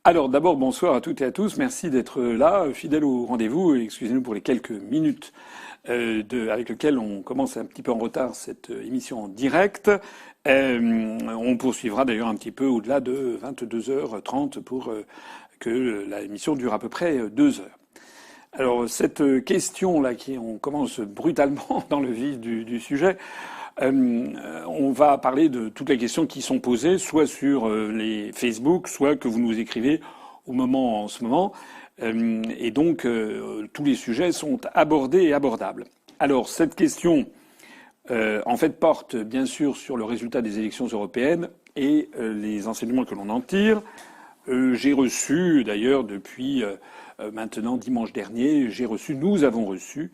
Alors d'abord, bonsoir à toutes et à tous. Merci d'être là, fidèles au rendez-vous. Et excusez-nous pour les quelques minutes avec lesquelles on commence un petit peu en retard cette émission en direct. On poursuivra d'ailleurs un petit peu au-delà de 22h30 pour que l'émission dure à peu près 2 heures. Alors cette question-là, on commence brutalement dans le vif du sujet. On va parler de toutes les questions qui sont posées, soit sur les Facebook, soit que vous nous écrivez en ce moment. Et donc, tous les sujets sont abordés et abordables. Alors, cette question, en fait, porte bien sûr sur le résultat des élections européennes et les enseignements que l'on en tire. J'ai reçu, d'ailleurs, depuis maintenant dimanche dernier, nous avons reçu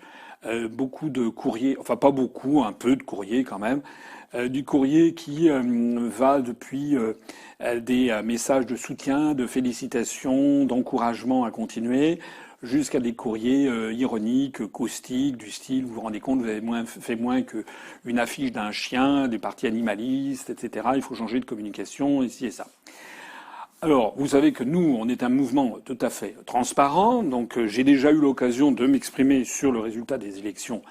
beaucoup de courriers, enfin pas beaucoup, un peu de courriers quand même, du courrier qui va depuis des messages de soutien, de félicitations, d'encouragement à continuer, jusqu'à des courriers ironiques, caustiques, du style vous vous rendez compte, vous avez fait moins qu'une affiche d'un chien, des partis animalistes, etc. Il faut changer de communication, ici et ça. Alors, vous savez que nous, on est un mouvement tout à fait transparent, donc j'ai déjà eu l'occasion de m'exprimer sur le résultat des élections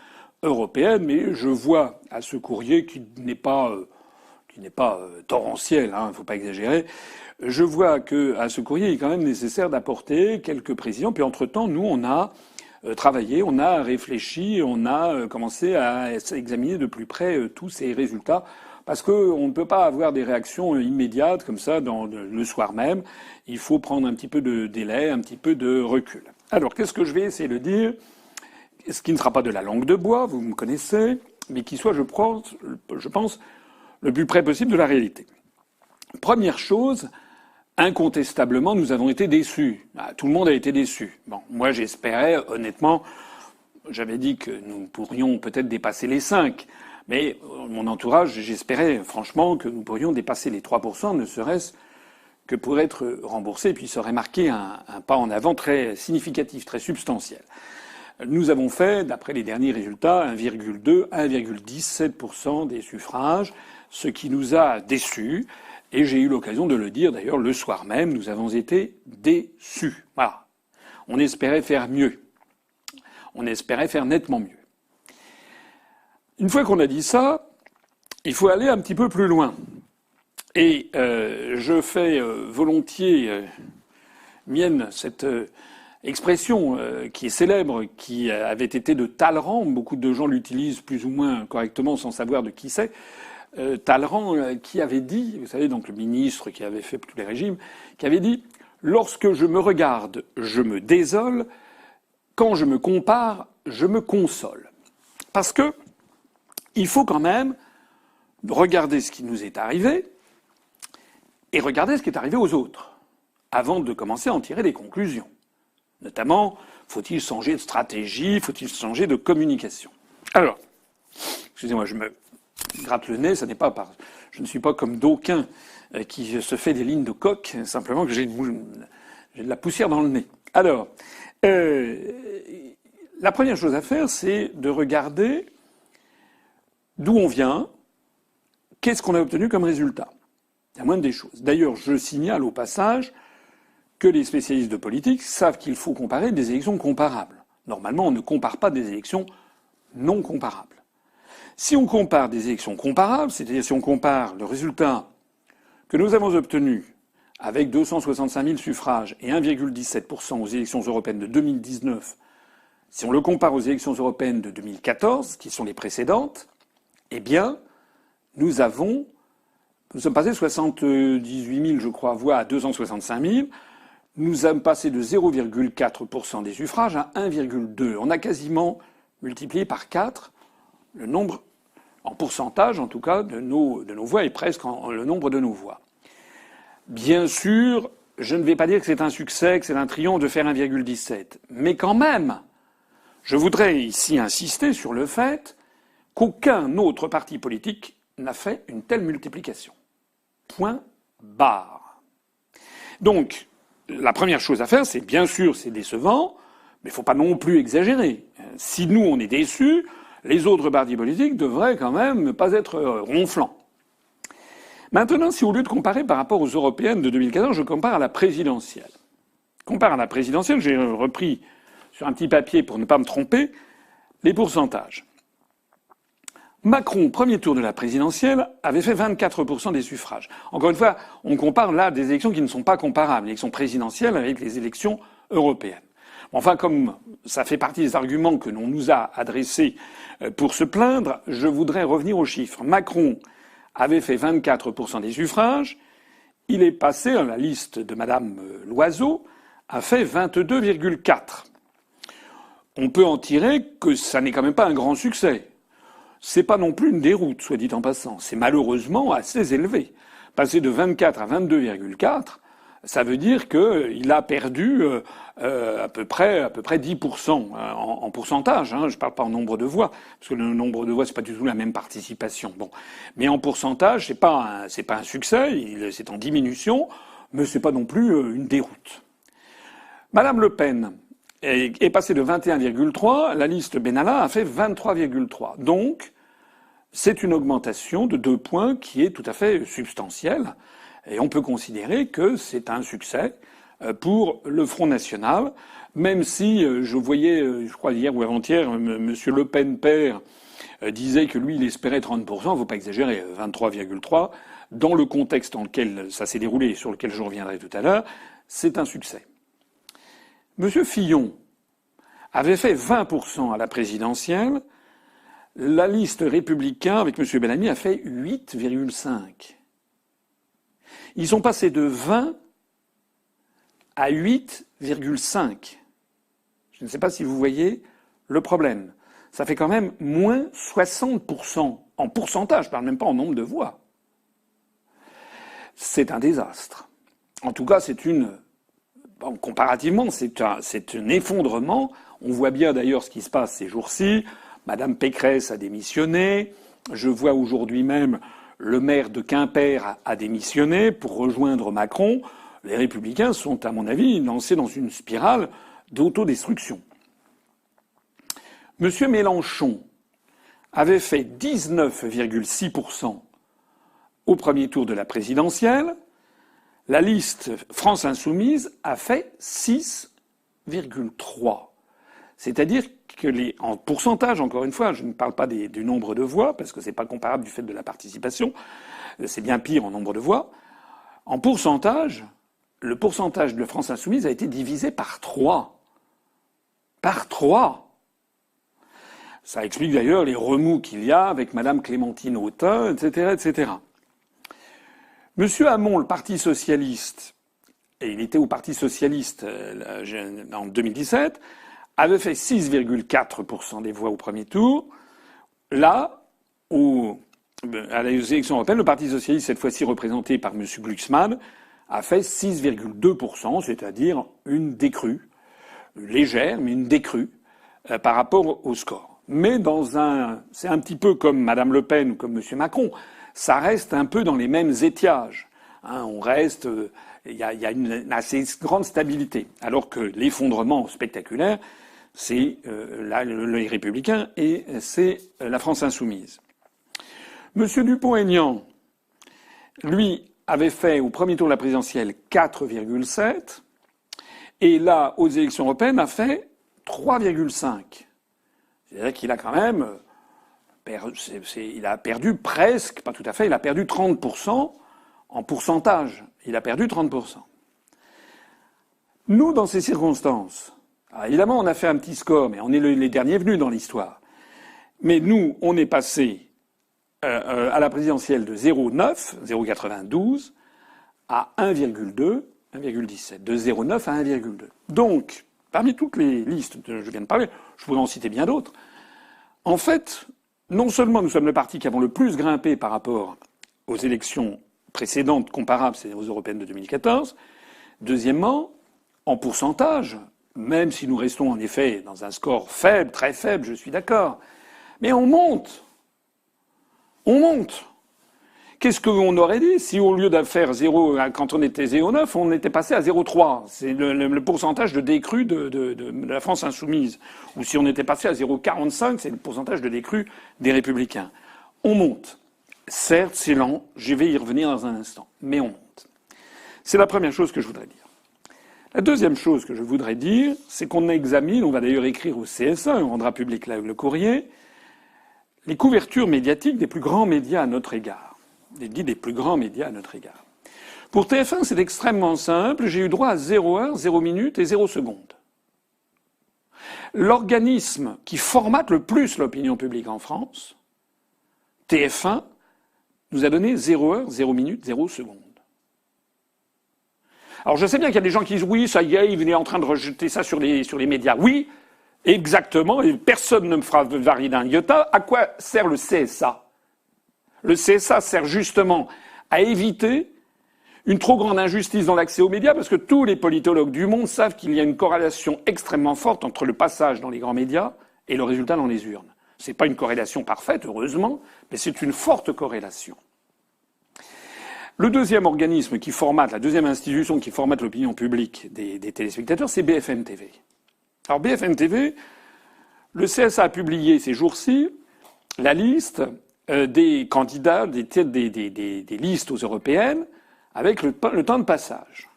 européennes, mais je vois à ce courrier qui n'est pas torrentiel, il ne faut pas exagérer. Je vois que à ce courrier, il est quand même nécessaire d'apporter quelques précisions. Puis entre-temps, nous, on a travaillé, on a réfléchi, on a commencé à examiner de plus près tous ces résultats. Parce qu'on ne peut pas avoir des réactions immédiates comme ça le soir même. Il faut prendre un petit peu de délai, un petit peu de recul. Alors, qu'est-ce que je vais essayer de dire? Ce qui ne sera pas de la langue de bois, vous me connaissez, mais qui soit, je pense, le plus près possible de la réalité. Première chose, incontestablement, nous avons été déçus. Tout le monde a été déçu. Bon, moi, j'espérais, honnêtement, j'avais dit que nous pourrions peut-être dépasser les 5. Mais mon entourage, j'espérais franchement que nous pourrions dépasser les 3%, ne serait-ce que pour être remboursés, puis ça aurait marqué un pas en avant très significatif, très substantiel. Nous avons fait, d'après les derniers résultats, 1,17% des suffrages, ce qui nous a déçus. Et j'ai eu l'occasion de le dire d'ailleurs le soir même, nous avons été déçus. Voilà. On espérait faire mieux. On espérait faire nettement mieux. Une fois qu'on a dit ça, il faut aller un petit peu plus loin. Et je fais volontiers mienne cette expression qui est célèbre, qui avait été de Talleyrand. Beaucoup de gens l'utilisent plus ou moins correctement sans savoir de qui c'est. Talleyrand qui avait dit, vous savez, donc le ministre qui avait fait tous les régimes, qui avait dit « Lorsque je me regarde, je me désole. Quand je me compare, je me console. » Parce que il faut quand même regarder ce qui nous est arrivé et regarder ce qui est arrivé aux autres avant de commencer à en tirer des conclusions. Notamment, faut-il changer de stratégie, faut-il changer de communication? Alors, excusez-moi, je me gratte le nez, je ne suis pas comme d'aucuns qui se fait des lignes de coq, simplement que j'ai de la poussière dans le nez. Alors, la première chose à faire, c'est de regarder d'où on vient, qu'est-ce qu'on a obtenu comme résultat. La moindre des choses. D'ailleurs, je signale au passage que les spécialistes de politique savent qu'il faut comparer des élections comparables. Normalement, on ne compare pas des élections non comparables. Si on compare des élections comparables, c'est-à-dire si on compare le résultat que nous avons obtenu avec 265 000 suffrages et 1,17% aux élections européennes de 2019, si on le compare aux élections européennes de 2014, qui sont les précédentes, eh bien, nous sommes passés de 78 000, je crois, voix à 265 000. Nous sommes passés de 0,4% des suffrages à 1,2%. On a quasiment multiplié par 4 le nombre, en pourcentage en tout cas, de nos voix et presque le nombre de nos voix. Bien sûr, je ne vais pas dire que c'est un succès, que c'est un triomphe de faire 1,17. Mais quand même, je voudrais ici insister sur le fait qu'aucun autre parti politique n'a fait une telle multiplication. Point barre. Donc, la première chose à faire, c'est bien sûr, c'est décevant, mais il ne faut pas non plus exagérer. Si nous, on est déçus, les autres partis politiques devraient quand même ne pas être ronflants. Maintenant, si au lieu de comparer par rapport aux européennes de 2014, je compare à la présidentielle. J'ai repris sur un petit papier pour ne pas me tromper les pourcentages. Macron, premier tour de la présidentielle, avait fait 24% des suffrages. Encore une fois, on compare là des élections qui ne sont pas comparables, l'élection présidentielle avec les élections européennes. Enfin, comme ça fait partie des arguments que l'on nous a adressés pour se plaindre, je voudrais revenir aux chiffres. Macron avait fait 24% des suffrages. Il est passé, la liste de Madame Loiseau a fait 22,4%. On peut en tirer que ça n'est quand même pas un grand succès. C'est pas non plus une déroute, soit dit en passant. C'est malheureusement assez élevé. Passer de 24 à 22,4, ça veut dire qu'il a perdu à peu près 10% en pourcentage. Je parle pas en nombre de voix, parce que le nombre de voix c'est pas du tout la même participation. Bon, mais en pourcentage, c'est pas un succès, c'est en diminution, mais c'est pas non plus une déroute. Madame Le Pen est passée de 21,3, la liste Benalla a fait 23,3. Donc, c'est une augmentation de 2 points qui est tout à fait substantielle. Et on peut considérer que c'est un succès pour le Front National, même si je voyais, je crois hier ou avant-hier, M. Le Pen père disait que lui, il espérait 30%. Faut pas exagérer, 23,3. Dans le contexte dans lequel ça s'est déroulé et sur lequel je reviendrai tout à l'heure, c'est un succès. M. Fillon avait fait 20% à la présidentielle. La liste républicain avec M. Bellamy a fait 8,5. Ils sont passés de 20 à 8,5. Je ne sais pas si vous voyez le problème. Ça fait quand même moins 60% en pourcentage, je ne parle même pas en nombre de voix. C'est un désastre. En tout cas, comparativement, c'est un effondrement. On voit bien d'ailleurs ce qui se passe ces jours-ci. Madame Pécresse a démissionné. Je vois aujourd'hui même le maire de Quimper a démissionné pour rejoindre Macron. Les Républicains sont, à mon avis, lancés dans une spirale d'autodestruction. M. Mélenchon avait fait 19,6% au premier tour de la présidentielle. La liste France Insoumise a fait 6,3%. C'est-à-dire que en pourcentage, encore une fois, je ne parle pas du nombre de voix, parce que c'est pas comparable du fait de la participation, c'est bien pire en nombre de voix. En pourcentage, le pourcentage de France Insoumise a été divisé par 3. Par 3. Ça explique d'ailleurs les remous qu'il y a avec Madame Clémentine Autain, etc., etc. Monsieur Hamon, le Parti socialiste, et il était au Parti socialiste en 2017, avait fait 6,4% des voix au premier tour. Là, à les élections européennes, le Parti socialiste, cette fois-ci représenté par M. Glucksmann, a fait 6,2%, c'est-à-dire une décrue, légère, mais une décrue par rapport au score. Mais c'est un petit peu comme Mme Le Pen ou comme M. Macron, ça reste un peu dans les mêmes étiages. On reste, il y a une assez grande stabilité, alors que l'effondrement spectaculaire, c'est les Républicains et c'est la France Insoumise. M. Dupont-Aignan, lui, avait fait au premier tour de la présidentielle 4,7 et là, aux élections européennes, a fait 3,5. C'est-à-dire qu'il a quand même il a perdu presque, pas tout à fait, il a perdu 30% en pourcentage. Il a perdu 30%. Nous, dans ces circonstances, alors évidemment, on a fait un petit score, mais on est les derniers venus dans l'histoire. Mais nous, on est passé à la présidentielle de 0,92 à 1,2, 1,17. De 0,9 à 1,2. Donc, parmi toutes les listes que je viens de parler, je pourrais en citer bien d'autres. En fait, non seulement nous sommes le parti qui avons le plus grimpé par rapport aux élections précédentes comparables, c'est aux européennes de 2014. Deuxièmement, en pourcentage, même si nous restons en effet dans un score faible, très faible, je suis d'accord, mais on monte. On monte. Qu'est-ce qu'on aurait dit si au lieu de faire 0, quand on était 0,9, on était passé à 0,3? C'est le pourcentage de décrue de la France Insoumise. Ou si on était passé à 0,45, c'est le pourcentage de décrue des Républicains. On monte. Certes, c'est lent, je vais y revenir dans un instant, mais on monte. C'est la première chose que je voudrais dire. La deuxième chose que je voudrais dire, c'est qu'on examine, on va d'ailleurs écrire au CSA, on rendra public le courrier, les couvertures médiatiques des plus grands médias à notre égard. Des plus grands médias à notre égard. Pour TF1, c'est extrêmement simple, j'ai eu droit à 0 heure, 0 minute et 0 seconde. L'organisme qui formate le plus l'opinion publique en France, TF1, nous a donné 0 heure, 0 minute, 0 seconde. Alors je sais bien qu'il y a des gens qui disent oui, ça y est, il est en train de rejeter ça sur les médias. Oui, exactement, et personne ne me fera varier d'un iota. À quoi sert le CSA? Le CSA sert justement à éviter une trop grande injustice dans l'accès aux médias, parce que tous les politologues du monde savent qu'il y a une corrélation extrêmement forte entre le passage dans les grands médias et le résultat dans les urnes. C'est pas une corrélation parfaite, heureusement, mais c'est une forte corrélation. Le deuxième organisme qui formate, la deuxième institution qui formate l'opinion publique des téléspectateurs, c'est BFM TV. Alors BFM TV, le CSA a publié ces jours-ci la liste des candidats des listes aux européennes avec le temps de passage.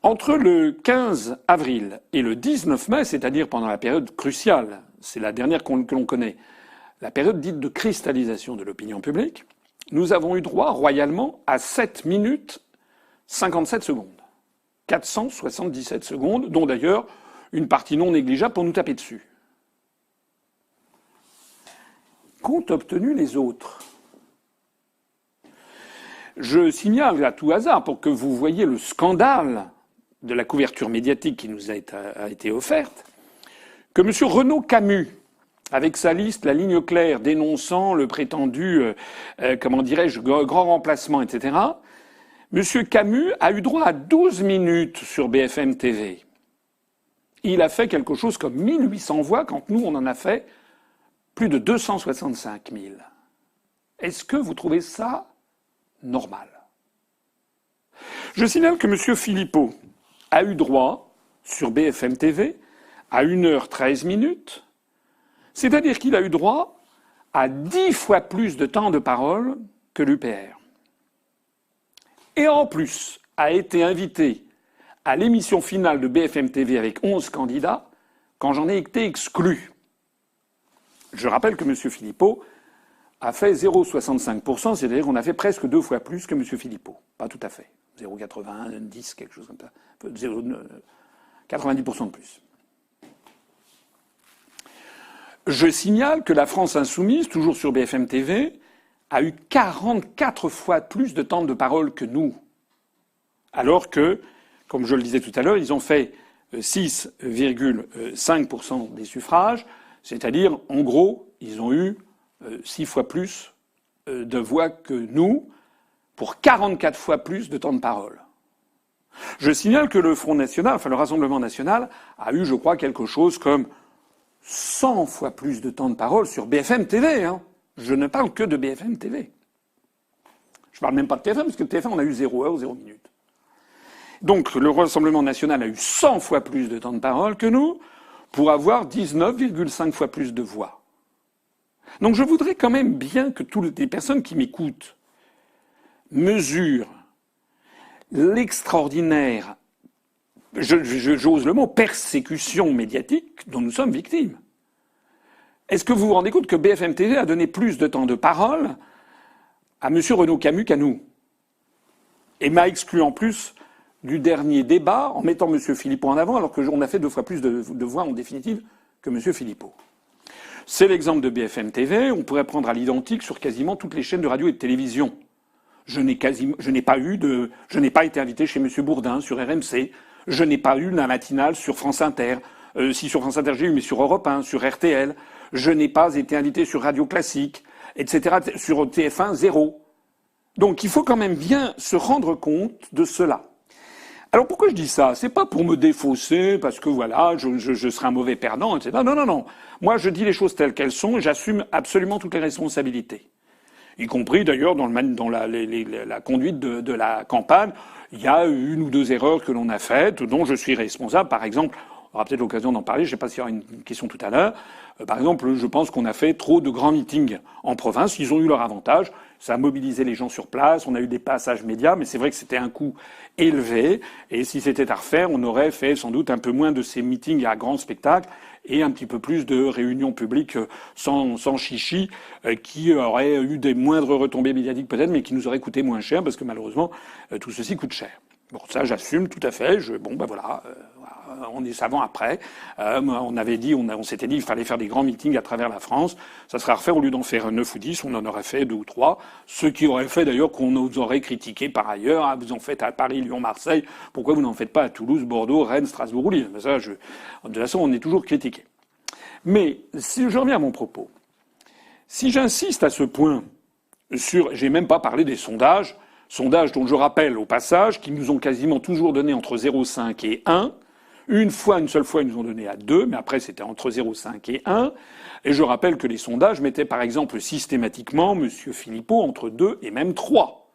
Entre le 15 avril et le 19 mai, c'est-à-dire pendant la période cruciale, c'est la dernière que l'on connaît, la période dite de cristallisation de l'opinion publique, nous avons eu droit royalement à 7 minutes 57 secondes. 477 secondes, dont d'ailleurs une partie non négligeable pour nous taper dessus. Qu'ont obtenu les autres? Je signale à tout hasard, pour que vous voyiez le scandale de la couverture médiatique qui nous a été offerte, que M. Renaud Camus, avec sa liste, la ligne claire dénonçant le prétendu, grand remplacement, etc., M. Camus a eu droit à 12 minutes sur BFM TV. Il a fait quelque chose comme 1800 voix, quand nous, on en a fait plus de 265 000. Est-ce que vous trouvez ça normal? Je signale que M. Philippot a eu droit, sur BFM TV, à 1h13 minutes, c'est-à-dire qu'il a eu droit à 10 fois plus de temps de parole que l'UPR. Et en plus, a été invité à l'émission finale de BFM TV avec 11 candidats, quand j'en ai été exclu. Je rappelle que M. Philippot a fait 0,65%, c'est-à-dire qu'on a fait presque 2 fois plus que M. Philippot. Pas tout à fait. 0,81, 10, quelque chose comme ça. 90% de plus. Je signale que la France insoumise, toujours sur BFM TV, a eu 44 fois plus de temps de parole que nous. Alors que, comme je le disais tout à l'heure, ils ont fait 6,5% des suffrages, c'est-à-dire, en gros, ils ont eu 6 fois plus de voix que nous, pour 44 fois plus de temps de parole. Je signale que le Front National, enfin le Rassemblement National, a eu, je crois, quelque chose comme 100 fois plus de temps de parole sur BFM TV. Hein. Je ne parle que de BFM TV. Je parle même pas de TF1, parce que TF1, on a eu 0 heure, 0 minute. Donc le Rassemblement National a eu 100 fois plus de temps de parole que nous, pour avoir 19,5 fois plus de voix. Donc je voudrais quand même bien que toutes les personnes qui m'écoutent mesurent l'extraordinaire, j'ose le mot, persécution médiatique dont nous sommes victimes. Est-ce que vous vous rendez compte que BFM TV a donné plus de temps de parole à M. Renaud Camus qu'à nous? Et m'a exclu en plus du dernier débat en mettant M. Philippot en avant, alors qu'on a fait 2 fois plus de voix en définitive que M. Philippot. C'est l'exemple de BFM TV, on pourrait prendre à l'identique sur quasiment toutes les chaînes de radio et de télévision. Je n'ai pas été invité chez M. Bourdin sur RMC, je n'ai pas eu la matinale sur France Inter, si sur France Inter j'ai eu, mais sur Europe 1, sur RTL, je n'ai pas été invité sur Radio Classique, etc., sur TF1, 0. Donc il faut quand même bien se rendre compte de cela. Alors pourquoi je dis ça? C'est pas pour me défausser, parce que voilà, je serai un mauvais perdant, etc. Non, non, non. Moi, je dis les choses telles qu'elles sont et j'assume absolument toutes les responsabilités. Y compris d'ailleurs dans la conduite de la campagne. Il y a 1 ou 2 erreurs que l'on a faites, dont je suis responsable. Par exemple, On aura peut-être l'occasion d'en parler. Je ne sais pas s'il y aura une question tout à l'heure. Par exemple, je pense qu'on a fait trop de grands meetings en province. Ils ont eu leur avantage. Ça a mobilisé les gens sur place. On a eu des passages médias, mais c'est vrai que c'était un coût élevé. Et si c'était à refaire, on aurait fait sans doute un peu moins de ces meetings à grand spectacle et un petit peu plus de réunions publiques sans chichi, qui auraient eu des moindres retombées médiatiques peut-être, mais qui nous auraient coûté moins cher parce que malheureusement, tout ceci coûte cher. Bon, ça, j'assume tout à fait. Voilà. On est savant après. On avait dit, on s'était dit, il fallait faire des grands meetings à travers la France. Ça serait à refaire, au lieu d'en faire 9 ou 10, on en aurait fait 2 ou 3. Ce qui aurait fait d'ailleurs qu'on nous aurait critiqué par ailleurs. Ah, vous en faites à Paris, Lyon, Marseille. Pourquoi vous n'en faites pas à Toulouse, Bordeaux, Rennes, Strasbourg ou Lille? Ça, de toute façon, on est toujours critiqué. Mais si je reviens à mon propos, si j'insiste à ce point j'ai même pas parlé des sondages dont je rappelle au passage qu'ils nous ont quasiment toujours donné entre 0,5 et 1. Une seule fois, ils nous ont donné à 2, mais après, c'était entre 0,5 et 1. Et je rappelle que les sondages mettaient, par exemple, systématiquement M. Philippot entre 2 et même 3.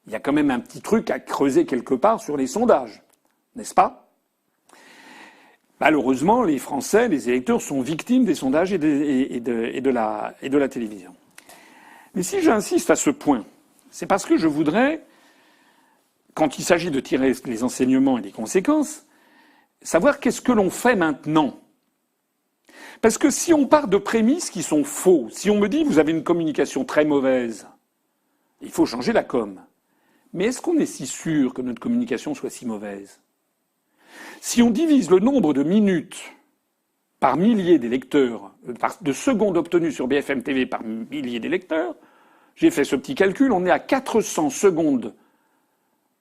Il y a quand même un petit truc à creuser quelque part sur les sondages, n'est-ce pas? Malheureusement, les Français, les électeurs, sont victimes des sondages et de la télévision. Mais si j'insiste à ce point, c'est parce que je voudrais, quand il s'agit de tirer les enseignements et les conséquences, savoir qu'est-ce que l'on fait maintenant. Parce que si on part de prémices qui sont faux, si on me dit vous avez une communication très mauvaise, il faut changer la com. Mais est-ce qu'on est si sûr que notre communication soit si mauvaise? Si on divise le nombre de minutes par milliers d'électeurs, de secondes obtenues sur BFM TV par milliers d'électeurs, j'ai fait ce petit calcul, on est à 400 secondes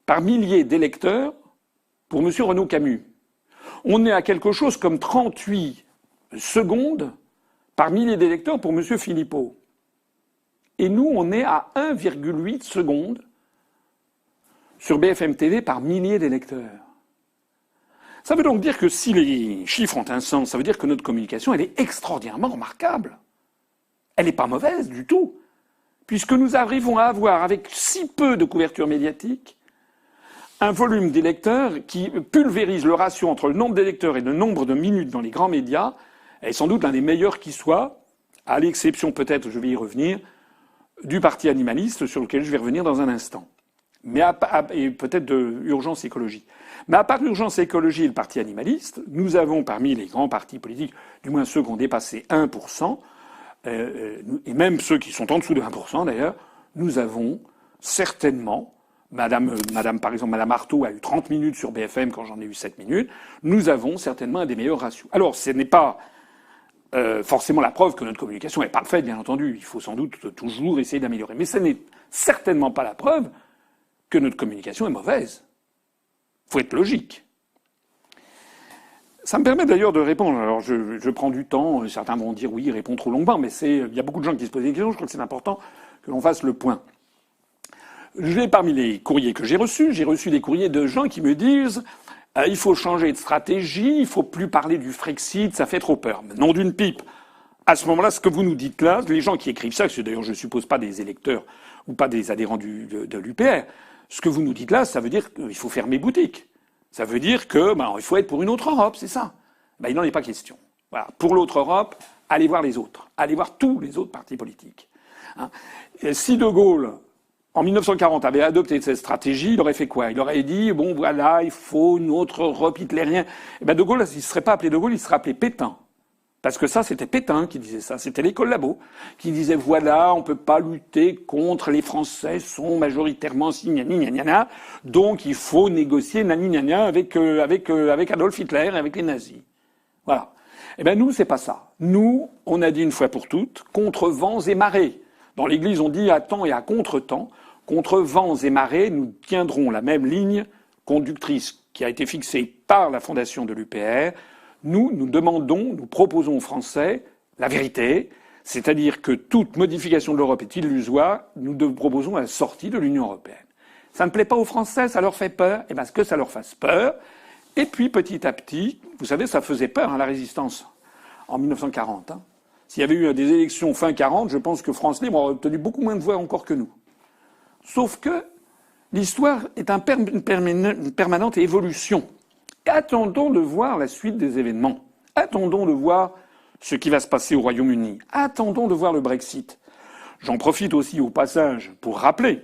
par milliers d'électeurs pour M. Renaud Camus. On est à quelque chose comme 38 secondes par millier d'électeurs pour M. Philippot. Et nous, on est à 1,8 secondes sur BFM TV par millier d'électeurs. Ça veut donc dire que si les chiffres ont un sens, ça veut dire que notre communication, elle est extraordinairement remarquable. Elle n'est pas mauvaise du tout, puisque nous arrivons à avoir, avec si peu de couverture médiatique, un volume d'électeurs qui pulvérise le ratio entre le nombre d'électeurs et le nombre de minutes dans les grands médias, est sans doute l'un des meilleurs qui soit, à l'exception peut-être, je vais y revenir, du parti animaliste, sur lequel je vais revenir dans un instant. Et peut-être de Urgence Écologie. Mais à part Urgence Écologie et le parti animaliste, nous avons parmi les grands partis politiques, du moins ceux qui ont dépassé 1%, et même ceux qui sont en dessous de 1% d'ailleurs, nous avons certainement par exemple, Madame Artaud a eu 30 minutes sur BFM quand j'en ai eu 7 minutes. Nous avons certainement un des meilleurs ratios. Alors, ce n'est pas forcément la preuve que notre communication est parfaite, bien entendu. Il faut sans doute toujours essayer d'améliorer. Mais ce n'est certainement pas la preuve que notre communication est mauvaise. Il faut être logique. Ça me permet d'ailleurs de répondre. Alors, je prends du temps. Certains vont dire oui, il répond trop longuement. Mais il y a beaucoup de gens qui se posent des questions. Je crois que c'est important que l'on fasse le point. Parmi les courriers que j'ai reçu des courriers de gens qui me disent il faut changer de stratégie, il faut plus parler du Frexit, ça fait trop peur. Mais non d'une pipe. À ce moment-là, ce que vous nous dites là, les gens qui écrivent ça, c'est d'ailleurs je suppose pas des électeurs ou pas des adhérents de l'UPR, ce que vous nous dites là, ça veut dire qu'il faut fermer boutique. Ça veut dire que il faut être pour une autre Europe, c'est ça. Il n'en est pas question. Voilà. Pour l'autre Europe, allez voir les autres, allez voir tous les autres partis politiques. Si De Gaulle en 1940 avait adopté cette stratégie, il aurait fait quoi? Il aurait dit bon voilà, il faut une autre Europe hitlérienne. De Gaulle, il ne serait pas appelé De Gaulle, il serait appelé Pétain. Parce que ça, c'était Pétain qui disait ça. C'était les collabos qui disaient voilà, on peut pas lutter contre les Français sont majoritairement si gna gna gna gna, donc il faut négocier gna gna gna avec Adolf Hitler et avec les nazis. Voilà. Nous, c'est pas ça. Nous, on a dit une fois pour toutes, contre vents et marées. Dans l'Église, on dit à temps et à contre-temps. Contre vents et marées, nous tiendrons la même ligne conductrice qui a été fixée par la fondation de l'UPR. Nous proposons aux Français la vérité, c'est-à-dire que toute modification de l'Europe est illusoire. Nous proposons la sortie de l'Union européenne. Ça ne plaît pas aux Français, ça leur fait peur. Que ça leur fasse peur. Et puis, petit à petit, vous savez, ça faisait peur, la résistance, en 1940. S'il y avait eu des élections fin 40, je pense que France Libre aurait obtenu beaucoup moins de voix encore que nous. Sauf que l'histoire est une permanente évolution. Attendons de voir la suite des événements. Attendons de voir ce qui va se passer au Royaume-Uni. Attendons de voir le Brexit. J'en profite aussi au passage pour rappeler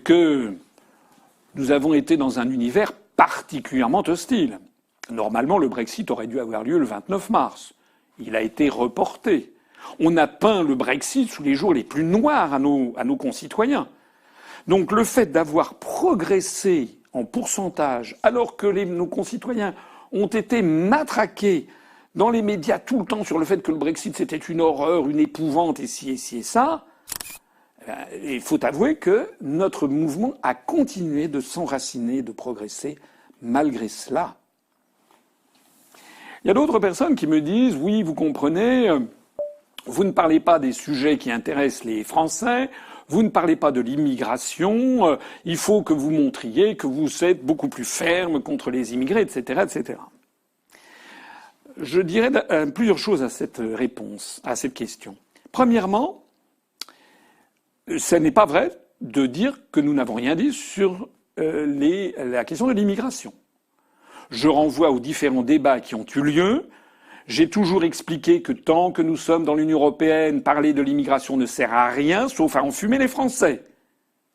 que nous avons été dans un univers particulièrement hostile. Normalement, le Brexit aurait dû avoir lieu le 29 mars. Il a été reporté. On a peint le Brexit sous les jours les plus noirs à nos concitoyens. Donc le fait d'avoir progressé en pourcentage, alors que nos concitoyens ont été matraqués dans les médias tout le temps sur le fait que le Brexit c'était une horreur, une épouvante, et ci et ça, il faut avouer que notre mouvement a continué de s'enraciner, de progresser malgré cela. Il y a d'autres personnes qui me disent « Oui, vous comprenez, vous ne parlez pas des sujets qui intéressent les Français, vous ne parlez pas de l'immigration, il faut que vous montriez que vous êtes beaucoup plus ferme contre les immigrés, etc., etc. » Je dirais plusieurs choses à cette réponse, à cette question. Premièrement, ce n'est pas vrai de dire que nous n'avons rien dit sur la question de l'immigration. Je renvoie aux différents débats qui ont eu lieu. J'ai toujours expliqué que tant que nous sommes dans l'Union européenne, parler de l'immigration ne sert à rien, sauf à enfumer les Français.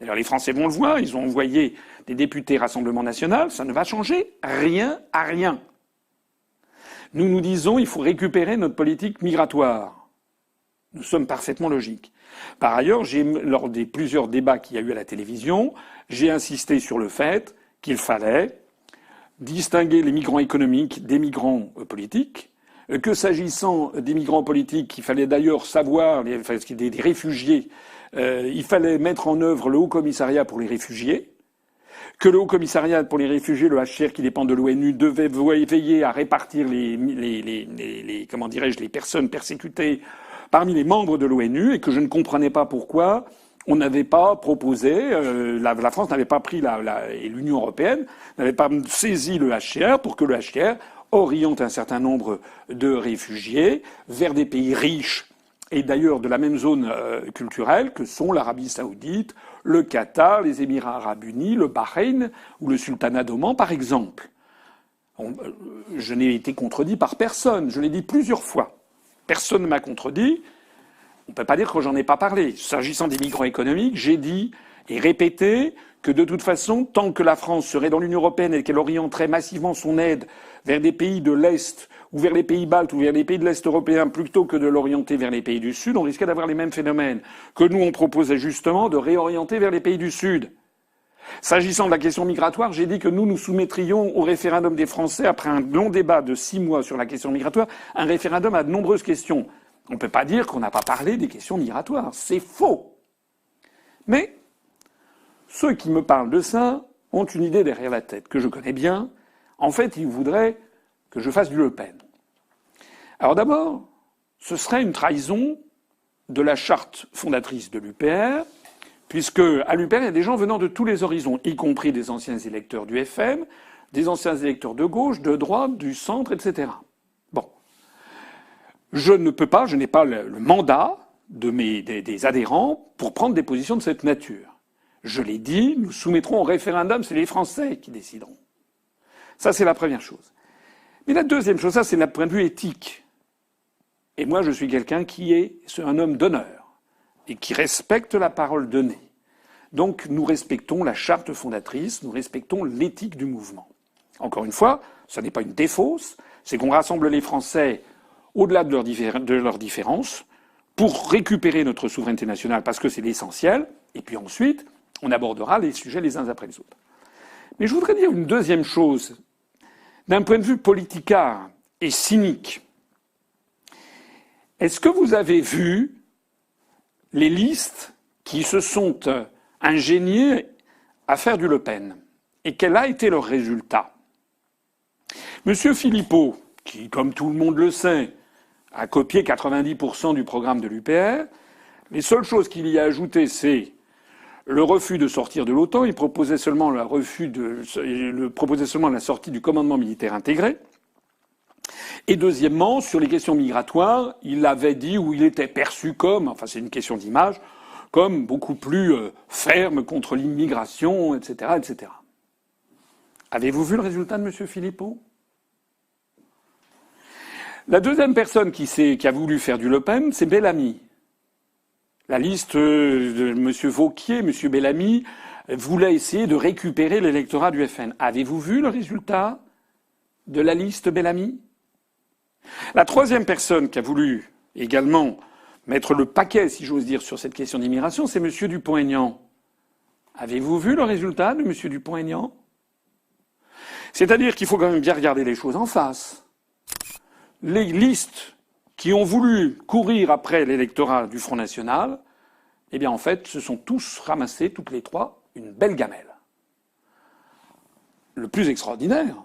D'ailleurs, les Français vont le voir, ils ont envoyé des députés Rassemblement national, ça ne va changer rien à rien. Nous nous disons il faut récupérer notre politique migratoire. Nous sommes parfaitement logiques. Par ailleurs, lors des plusieurs débats qu'il y a eu à la télévision, j'ai insisté sur le fait qu'il fallait distinguer les migrants économiques des migrants politiques, que s'agissant des migrants politiques, il fallait d'ailleurs savoir, des réfugiés, il fallait mettre en œuvre le Haut Commissariat pour les réfugiés, que le Haut Commissariat pour les réfugiés, le HCR qui dépend de l'ONU, devait veiller à répartir les personnes persécutées parmi les membres de l'ONU, et que je ne comprenais pas pourquoi on n'avait pas proposé, la France n'avait pas pris et l'Union européenne n'avait pas saisi le HCR pour que le HCR oriente un certain nombre de réfugiés vers des pays riches et d'ailleurs de la même zone culturelle que sont l'Arabie saoudite, le Qatar, les Émirats arabes unis, le Bahreïn ou le Sultanat d'Oman, par exemple. Je n'ai été contredit par personne, je l'ai dit plusieurs fois. Personne ne m'a contredit. On ne peut pas dire que j'en ai pas parlé. S'agissant des migrants économiques, j'ai dit et répété que de toute façon, tant que la France serait dans l'Union européenne et qu'elle orienterait massivement son aide vers des pays de l'Est ou vers les pays baltes ou vers les pays de l'Est européen plutôt que de l'orienter vers les pays du Sud, on risquait d'avoir les mêmes phénomènes que nous, on proposait justement de réorienter vers les pays du Sud. S'agissant de la question migratoire, j'ai dit que nous nous soumettrions au référendum des Français, après un long débat de 6 mois sur la question migratoire, un référendum à de nombreuses questions. On ne peut pas dire qu'on n'a pas parlé des questions migratoires. C'est faux. Mais ceux qui me parlent de ça ont une idée derrière la tête, que je connais bien. En fait, ils voudraient que je fasse du Le Pen. Alors d'abord, ce serait une trahison de la charte fondatrice de l'UPR, puisque à l'UPR, il y a des gens venant de tous les horizons, y compris des anciens électeurs du FM, des anciens électeurs de gauche, de droite, du centre, etc. Bon. Je n'ai pas le mandat des adhérents pour prendre des positions de cette nature. Je l'ai dit, nous soumettrons au référendum, c'est les Français qui décideront. Ça, c'est la première chose. Mais la deuxième chose, ça, c'est d'un point de vue éthique. Et moi, je suis quelqu'un qui est un homme d'honneur et qui respecte la parole donnée. Donc, nous respectons la charte fondatrice, nous respectons l'éthique du mouvement. Encore une fois, ce n'est pas une défausse, c'est qu'on rassemble les Français au-delà de leurs différences pour récupérer notre souveraineté nationale, parce que c'est l'essentiel, et puis ensuite, on abordera les sujets les uns après les autres. Mais je voudrais dire une deuxième chose, d'un point de vue politicard et cynique. Est-ce que vous avez vu les listes qui se sont ingéniées à faire du Le Pen? Et quel a été leur résultat? Monsieur Philippot, qui, comme tout le monde le sait, a copié 90% du programme de l'UPR, les seules choses qu'il y a ajoutées, c'est le refus de sortir de l'OTAN. Il proposait seulement la sortie du commandement militaire intégré. Et deuxièmement, sur les questions migratoires, il avait dit, ou il était perçu comme, enfin c'est une question d'image, comme beaucoup plus ferme contre l'immigration, etc., etc. Avez-vous vu le résultat de M. Philippot? La deuxième personne qui a voulu faire du Le Pen, c'est Bellamy. La liste de M. Wauquiez, M. Bellamy, voulait essayer de récupérer l'électorat du FN. Avez-vous vu le résultat de la liste Bellamy? La troisième personne qui a voulu également mettre le paquet, si j'ose dire, sur cette question d'immigration, c'est M. Dupont-Aignan. Avez-vous vu le résultat de M. Dupont-Aignan? C'est-à-dire qu'il faut quand même bien regarder les choses en face. Les listes qui ont voulu courir après l'électorat du Front National, eh bien en fait, se sont tous ramassés, toutes les trois, une belle gamelle. Le plus extraordinaire,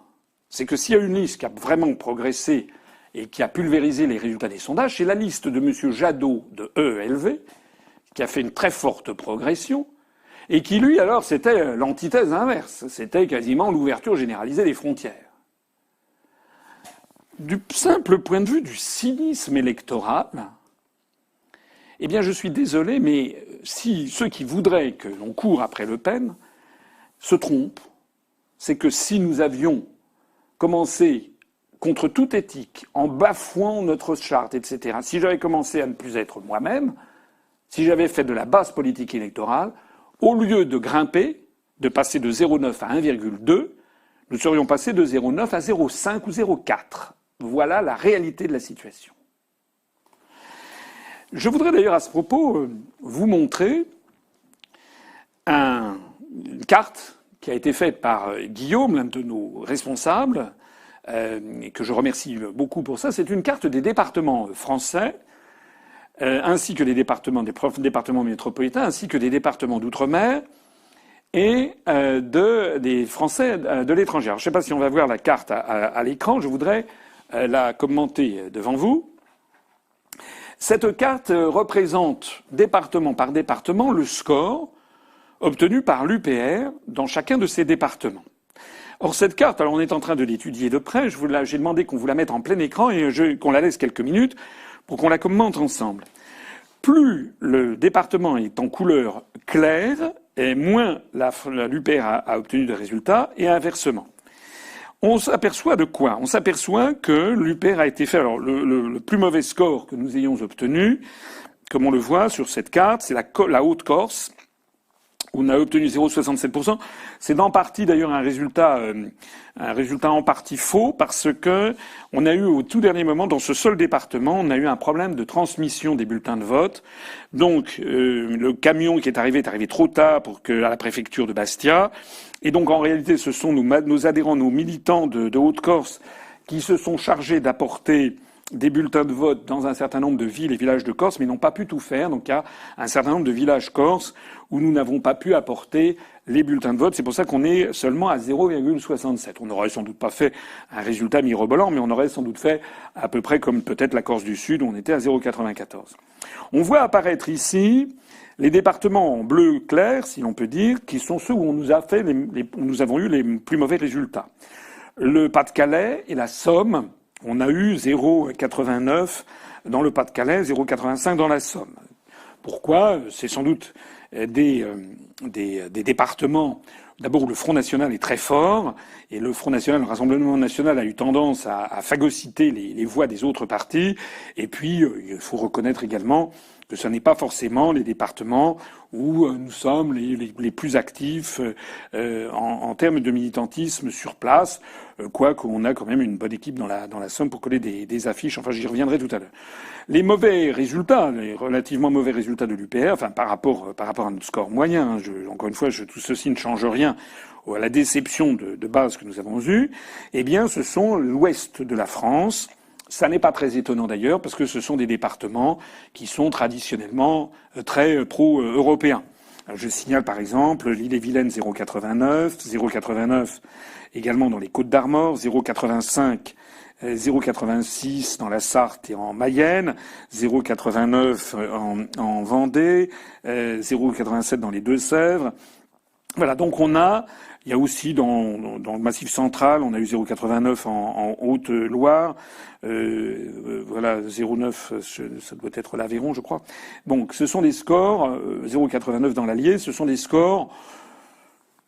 c'est que s'il y a une liste qui a vraiment progressé et qui a pulvérisé les résultats des sondages, c'est la liste de M. Jadot de EELV, qui a fait une très forte progression, et qui, lui, alors, c'était l'antithèse inverse. C'était quasiment l'ouverture généralisée des frontières. Du simple point de vue du cynisme électoral, eh bien, je suis désolé, mais si ceux qui voudraient que l'on court après Le Pen se trompent, c'est que si nous avions commencé contre toute éthique, en bafouant notre charte, etc., si j'avais commencé à ne plus être moi-même, si j'avais fait de la basse politique électorale, au lieu de grimper, de passer de 0,9 à 1,2, nous serions passés de 0,9 à 0,5 ou 0,4. Voilà la réalité de la situation. Je voudrais d'ailleurs à ce propos vous montrer une carte qui a été faite par Guillaume, l'un de nos responsables, et que je remercie beaucoup pour ça. C'est une carte des départements français, ainsi que des départements métropolitains, ainsi que des départements d'outre-mer et des Français de l'étranger. Alors, je ne sais pas si on va voir la carte à l'écran. Je voudrais la commenter devant vous. Cette carte représente, département par département, le score obtenu par l'UPR dans chacun de ces départements. Or, cette carte, alors on est en train de l'étudier de près. J'ai demandé qu'on vous la mette en plein écran et qu'on la laisse quelques minutes pour qu'on la commente ensemble. Plus le département est en couleur claire, et moins l'UPR a obtenu de résultats, et inversement. On s'aperçoit de quoi? On s'aperçoit que l'UPR a été fait. Alors, le plus mauvais score que nous ayons obtenu, comme on le voit sur cette carte, c'est la Haute-Corse, où on a obtenu 0,67%. C'est en partie d'ailleurs un résultat en partie faux, parce que on a eu au tout dernier moment, dans ce seul département, on a eu un problème de transmission des bulletins de vote. Donc le camion qui est arrivé trop tard à la préfecture de Bastia. Et donc en réalité, ce sont nos adhérents, nos militants de Haute-Corse qui se sont chargés d'apporter des bulletins de vote dans un certain nombre de villes et villages de Corse, mais n'ont pas pu tout faire. Donc il y a un certain nombre de villages corses où nous n'avons pas pu apporter les bulletins de vote. C'est pour ça qu'on est seulement à 0,67. On n'aurait sans doute pas fait un résultat mirobolant, mais on aurait sans doute fait à peu près comme peut-être la Corse du Sud, où on était à 0,94. On voit apparaître ici les départements en bleu clair, si l'on peut dire, qui sont ceux où on nous a fait où nous avons eu les plus mauvais résultats. Le Pas-de-Calais et la Somme, on a eu 0,89 dans le Pas-de-Calais, 0,85 dans la Somme. Pourquoi? C'est sans doute des départements, d'abord où le Front National est très fort, et le Front National, le Rassemblement National a eu tendance à phagocyter les voix des autres partis, et puis il faut reconnaître également que ce n'est pas forcément les départements où nous sommes les plus actifs en termes de militantisme sur place, quoiqu'on a quand même une bonne équipe dans la Somme pour coller des affiches. Enfin, j'y reviendrai tout à l'heure. Les mauvais résultats, les relativement mauvais résultats de l'UPR, enfin par rapport à notre score moyen, encore une fois, tout ceci ne change rien à la déception de base que nous avons eue, eh bien, ce sont l'ouest de la France. Ça n'est pas très étonnant d'ailleurs, parce que ce sont des départements qui sont traditionnellement très pro-européens. Je signale par exemple l'Ille-et-Vilaine 0,89, 0,89 également dans les Côtes-d'Armor, 0,85, 0,86 dans la Sarthe et en Mayenne, 0,89 en Vendée, 0,87 dans les Deux-Sèvres. Voilà, donc il y a aussi dans le Massif central, on a eu 0,89 en Haute-Loire, voilà 0,9, ça doit être l'Aveyron, je crois. Donc ce sont des scores 0,89 dans l'Allier, ce sont des scores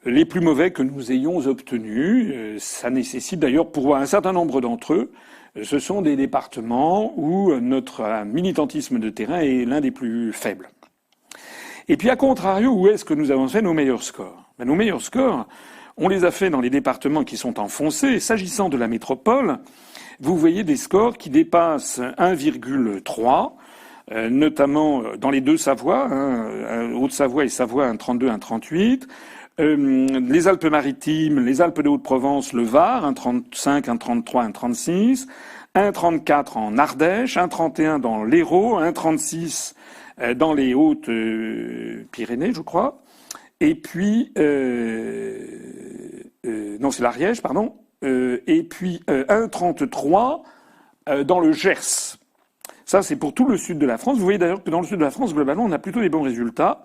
les plus mauvais que nous ayons obtenus. Ça nécessite d'ailleurs, pour un certain nombre d'entre eux, ce sont des départements où notre militantisme de terrain est l'un des plus faibles. Et puis, à contrario, où est-ce que nous avons fait nos meilleurs scores? Nos meilleurs scores, on les a fait dans les départements qui sont enfoncés. S'agissant de la métropole, vous voyez des scores qui dépassent 1,3, notamment dans les deux Savoies, Haute-Savoie et Savoie, 1,32, 1,38. Les Alpes-Maritimes, les Alpes de Haute-Provence, le Var, 1,35, 1,33, 1,36. 1,34 en Ardèche, 1,31 dans l'Hérault, 1,36 dans les Hautes-Pyrénées, je crois. Et puis, non, c'est l'Ariège, pardon. Et puis 1,33 dans le Gers. Ça, c'est pour tout le sud de la France. Vous voyez d'ailleurs que dans le sud de la France, globalement, on a plutôt des bons résultats.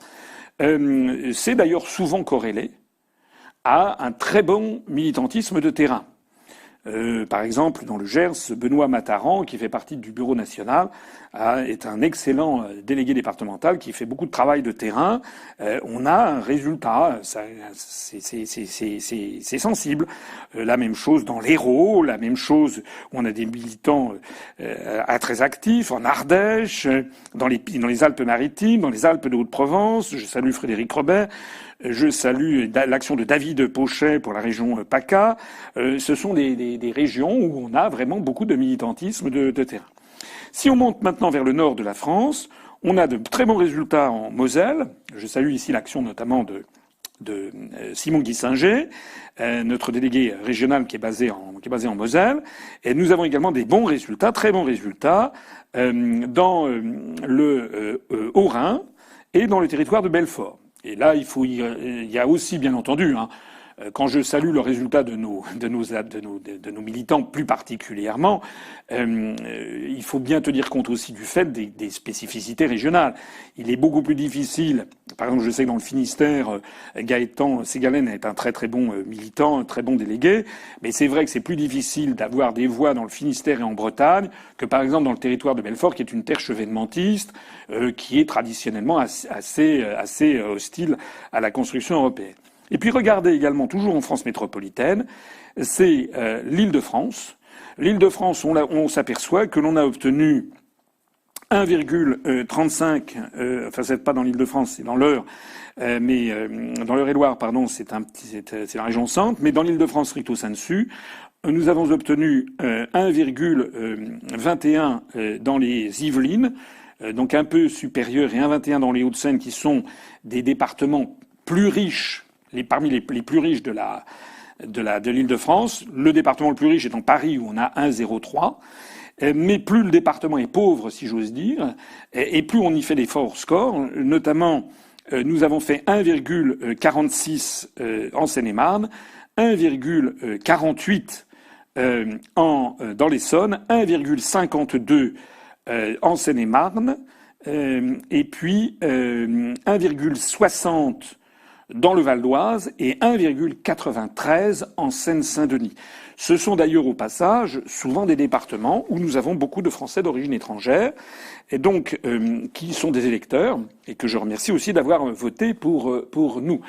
C'est d'ailleurs souvent corrélé à un très bon militantisme de terrain. Par exemple, dans le Gers, Benoît Mataran, qui fait partie du Bureau national, est un excellent délégué départemental qui fait beaucoup de travail de terrain. On a un résultat, c'est sensible. La même chose dans l'Hérault, la même chose, on a des militants très actifs en Ardèche, dans les Alpes-Maritimes, dans les Alpes de Haute-Provence. Je salue Frédéric Robert. Je salue l'action de David Pochet pour la région PACA. Ce sont des régions où on a vraiment beaucoup de militantisme de terrain. Si on monte maintenant vers le nord de la France, on a de très bons résultats en Moselle. Je salue ici l'action notamment de Simon Guissinger, notre délégué régional qui est basé en Moselle. Et nous avons également des bons résultats, très bons résultats, dans le Haut-Rhin et dans le territoire de Belfort. Et là, il y a aussi, bien entendu, quand je salue le résultat de nos militants plus particulièrement, il faut bien tenir compte aussi du fait des spécificités régionales. Il est beaucoup plus difficile. Par exemple, je sais que dans le Finistère, Gaëtan Ségalen est un très très bon militant, un très bon délégué. Mais c'est vrai que c'est plus difficile d'avoir des voix dans le Finistère et en Bretagne que par exemple dans le territoire de Belfort, qui est une terre chevènementiste, qui est traditionnellement assez hostile à la construction européenne. Et puis regardez également, toujours en France métropolitaine, c'est l'Île-de-France. L'Île-de-France, on s'aperçoit que l'on a obtenu 1,35, enfin c'est pas dans l'Île-de-France, c'est dans l'Eure, mais dans l'Eure-et-Loire, pardon, c'est la région centre, mais dans l'Île-de-France stricto sensu, nous avons obtenu 1,21 dans les Yvelines, donc un peu supérieur, et 1,21 dans les Hauts-de-Seine, qui sont des départements plus riches, parmi les plus riches de l'Île-de-France. Le département le plus riche étant Paris, où on a 1,03. Mais plus le département est pauvre, si j'ose dire, et plus on y fait des forts scores. Notamment, nous avons fait 1,46 en Seine-et-Marne, 1,48 dans l'Essonne, 1,52 en Seine-et-Marne, et puis 1,60 dans le Val d'Oise et 1,93 en Seine-Saint-Denis. Ce sont d'ailleurs au passage souvent des départements où nous avons beaucoup de Français d'origine étrangère et donc qui sont des électeurs et que je remercie aussi d'avoir voté pour nous.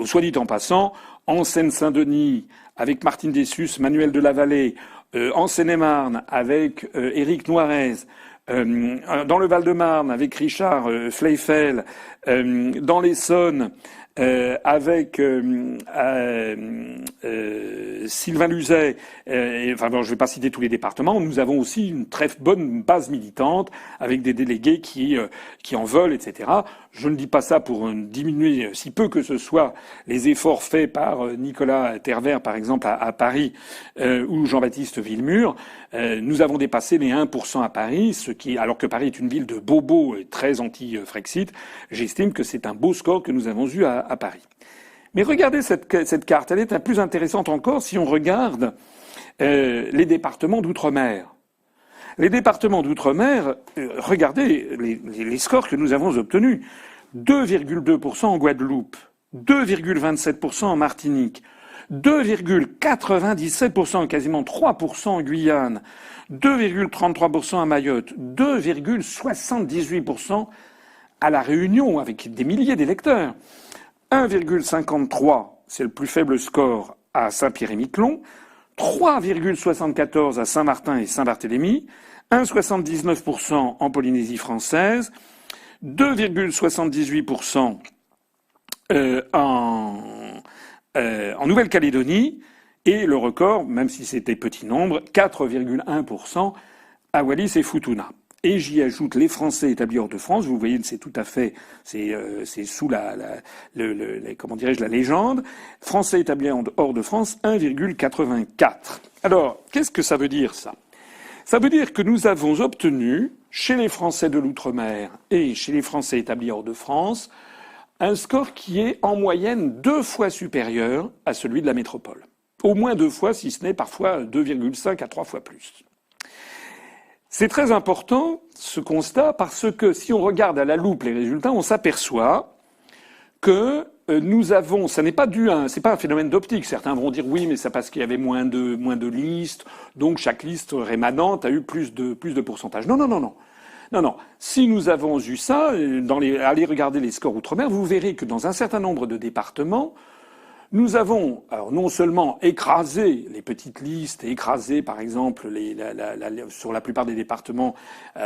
Soit dit en passant, en Seine-Saint-Denis avec Martine Dessus, Manuel Delavallée, en Seine-et-Marne avec Éric Noiret, dans le Val-de-Marne avec Richard Fleifel, dans l'Essonne avec Sylvain Luzet, enfin bon, je ne vais pas citer tous les départements, nous avons aussi une très bonne base militante avec des délégués qui en veulent, etc. Je ne dis pas ça pour diminuer si peu que ce soit les efforts faits par Nicolas Tervert, par exemple, à Paris, ou Jean-Baptiste Villemur. Nous avons dépassé les 1% à Paris, alors que Paris est une ville de bobos très anti-Frexit. J'estime que c'est un beau score que nous avons eu à Paris. Mais regardez cette carte, elle est plus intéressante encore si on regarde les départements d'outre-mer. Les départements d'outre-mer, regardez les scores que nous avons obtenus. 2,2% en Guadeloupe, 2,27% en Martinique, 2,97%, quasiment 3% en Guyane, 2,33% à Mayotte, 2,78% à La Réunion, avec des milliers d'électeurs, 1,53% c'est le plus faible score à Saint-Pierre-et-Miquelon, 3,74 à Saint-Martin et Saint-Barthélemy, 1,79% en Polynésie française, 2,78% en Nouvelle-Calédonie, et le record, même si c'était petit nombre, 4,1% à Wallis et Futuna. Et j'y ajoute les Français établis hors de France. Vous voyez, c'est tout à fait, c'est sous comment dirais-je, la légende. Français établis hors de France, 1,84. Alors, qu'est-ce que ça veut dire, ça? Ça veut dire que nous avons obtenu, chez les Français de l'outre-mer et chez les Français établis hors de France, un score qui est en moyenne 2 fois supérieur à celui de la métropole. Au moins 2 fois, si ce n'est parfois 2,5 à 3 fois plus. C'est très important, ce constat, parce que si on regarde à la loupe les résultats, on s'aperçoit que nous avons, ça n'est pas c'est pas un phénomène d'optique. Certains vont dire oui, mais c'est parce qu'il y avait moins de listes, donc chaque liste rémanente a eu plus de pourcentage. Non. Non. Si nous avons eu ça, allez regarder les scores outre-mer, vous verrez que dans un certain nombre de départements, nous avons, alors non seulement écrasé les petites listes, écrasé par exemple sur la plupart des départements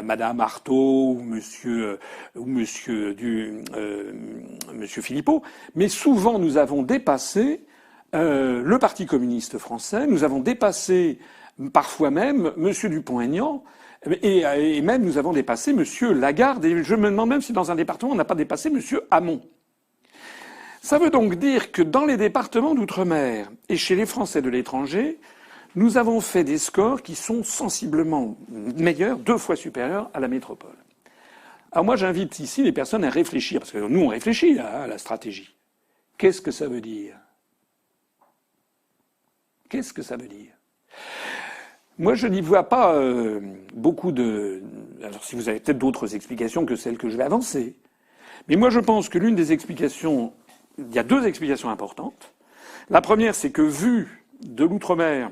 Madame Artaud ou Monsieur Philippot, mais souvent nous avons dépassé le Parti communiste français, nous avons dépassé parfois même Monsieur Dupont-Aignan. Et même nous avons dépassé Monsieur Lagarde, et je me demande même si dans un département on n'a pas dépassé Monsieur Hamon. Ça veut donc dire que dans les départements d'outre-mer et chez les Français de l'étranger, nous avons fait des scores qui sont sensiblement meilleurs, 2 fois supérieurs à la métropole. Alors moi j'invite ici les personnes à réfléchir, parce que nous on réfléchit à la stratégie. Qu'est-ce que ça veut dire? Qu'est-ce que ça veut dire? Moi, je n'y vois pas beaucoup de... Alors, si vous avez peut-être d'autres explications que celles que je vais avancer. Mais moi, je pense que l'une des explications... Il y a 2 explications importantes. La première, c'est que, vu de l'outre-mer,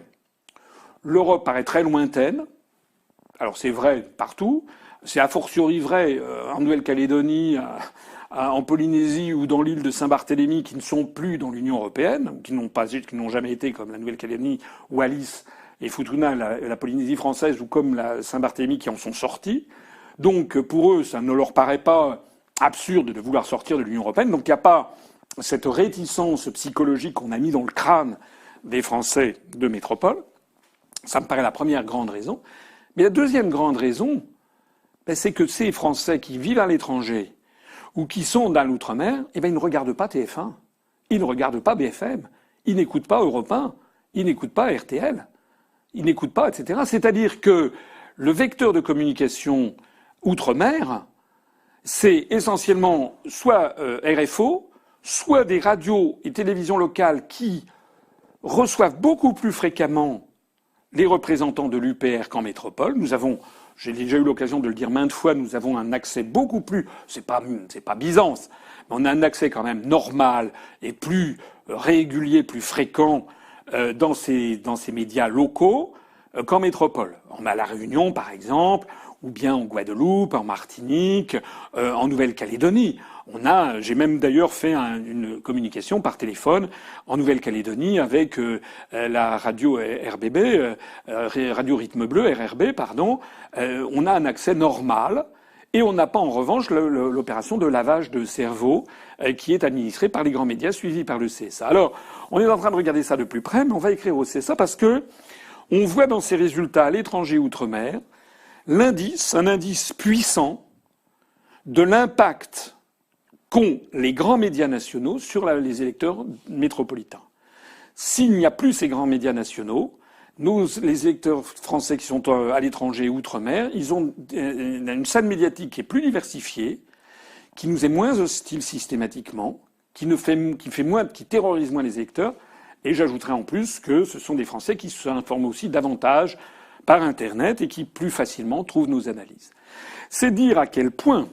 l'Europe paraît très lointaine. Alors, c'est vrai partout. C'est a fortiori vrai en Nouvelle-Calédonie, en Polynésie ou dans l'île de Saint-Barthélemy, qui ne sont plus dans l'Union européenne, qui n'ont jamais été, comme la Nouvelle-Calédonie, Wallis et Futuna, la Polynésie française, ou comme la Saint-Barthélemy, qui en sont sortis. Donc, pour eux, ça ne leur paraît pas absurde de vouloir sortir de l'Union européenne. Donc, il n'y a pas cette réticence psychologique qu'on a mis dans le crâne des Français de métropole. Ça me paraît la première grande raison. Mais la deuxième grande raison, c'est que ces Français qui vivent à l'étranger ou qui sont dans l'outre-mer, ils ne regardent pas TF1, ils ne regardent pas BFM, ils n'écoutent pas Europe 1, ils n'écoutent pas RTL, ils n'écoutent pas, etc. C'est-à-dire que le vecteur de communication outre-mer, c'est essentiellement soit RFO, soit des radios et télévisions locales qui reçoivent beaucoup plus fréquemment les représentants de l'UPR qu'en métropole. J'ai déjà eu l'occasion de le dire maintes fois, nous avons un accès beaucoup plus, c'est pas Byzance, mais on a un accès quand même normal et plus régulier, plus fréquent dans ces médias locaux qu'en métropole. On a La Réunion, par exemple, ou bien en Guadeloupe, en Martinique, en Nouvelle-Calédonie. J'ai même d'ailleurs fait une communication par téléphone en Nouvelle-Calédonie avec la radio RBB, Radio Rythme Bleu, RRB, pardon. On a un accès normal et on n'a pas en revanche l'opération de lavage de cerveau qui est administrée par les grands médias suivie par le CSA. Alors, on est en train de regarder ça de plus près, mais on va écrire au CSA parce que on voit dans ces résultats à l'étranger outre-mer un indice puissant de l'impact qu'ont les grands médias nationaux sur les électeurs métropolitains. S'il n'y a plus ces grands médias nationaux, les électeurs français qui sont à l'étranger et outre-mer, ils ont une scène médiatique qui est plus diversifiée, qui nous est moins hostile systématiquement, qui terrorise moins les électeurs. Et j'ajouterai en plus que ce sont des Français qui s'informent aussi davantage par Internet et qui plus facilement trouvent nos analyses. C'est dire à quel point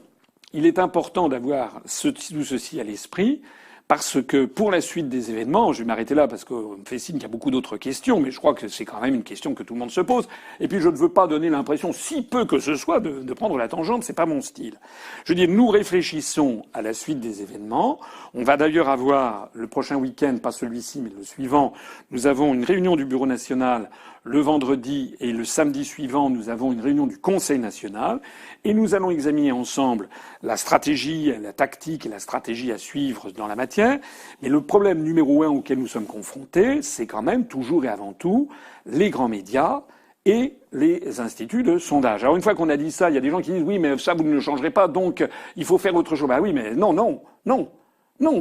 il est important d'avoir tout ceci à l'esprit, parce que pour la suite des événements, je vais m'arrêter là parce qu'on me fait signe qu'il y a beaucoup d'autres questions, mais je crois que c'est quand même une question que tout le monde se pose. Et puis je ne veux pas donner l'impression, si peu que ce soit, de prendre la tangente, c'est pas mon style. Je veux dire, nous réfléchissons à la suite des événements. On va d'ailleurs avoir le prochain week-end, pas celui-ci, mais le suivant, nous avons une réunion du Bureau national le vendredi, et le samedi suivant, nous avons une réunion du Conseil national, et nous allons examiner ensemble la stratégie, la tactique et la stratégie à suivre dans la matière. Mais le problème numéro un auquel nous sommes confrontés, c'est quand même toujours et avant tout les grands médias et les instituts de sondage. Alors une fois qu'on a dit ça, il y a des gens qui disent oui, mais ça vous ne le changerez pas, donc il faut faire autre chose. Bah oui, mais non,